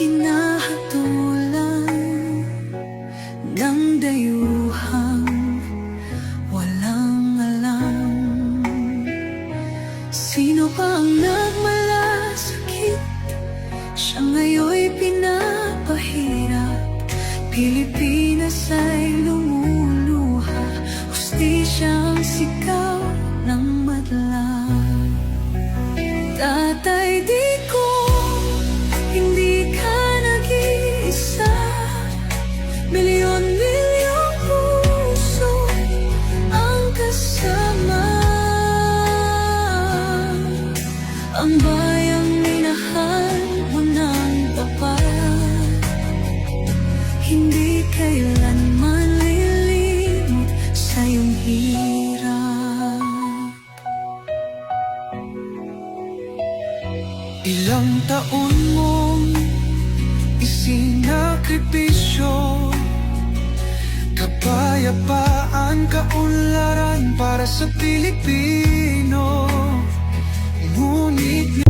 hinahatulan ng dayuhang walang alam. Sino pa ang nagmalasakit? Siya ngayon'y pinapahirap. Pilipinas ay lumuluha, hustisyang sigaw ng madla. Tatay, di ko, hindi ka nag-iisa. Milyon-milyong puso ang kasama. Ang bayang minahal mo ng tapat, hindi kailanman lilimot sa iyong hirap. Ilang taon mong isinakripisyo, kapayapaan, kaunlaran para sa Pilipino. Ngunit